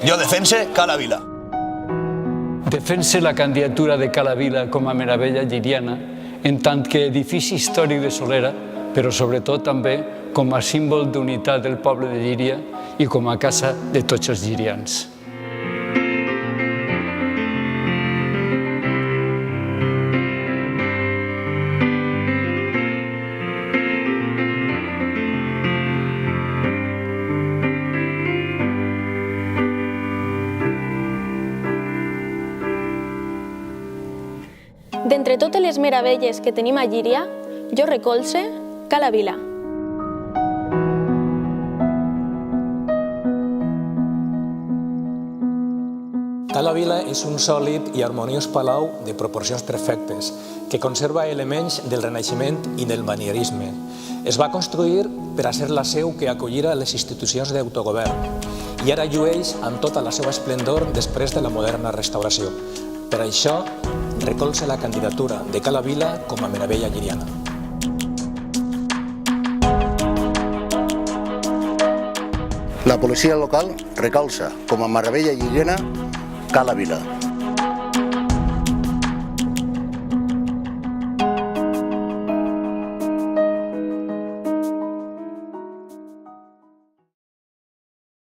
Jo defense Cala Vila. Defense la candidatura de Cala Vila com a meravella lliriana en tant que edifici històric de Solera, però sobretot també com a símbol d'unitat del poble de Llíria i com a casa de tots els llirians. D'entre totes les meravelles que tenim a Llíria, jo recolze Cala Vila. Cala Vila és un sòlid i harmoniós palau de proporcions perfectes que conserva elements del Renaixement i del manierisme. Es va construir per a ser la seu que acollira les institucions d'autogovern i ara llueix amb tota la seva esplendor després de la moderna restauració. Per això, recolza la candidatura de Cala Vila com a meravella lliriana. La policia local recolza com a meravella lliriana Cala Vila.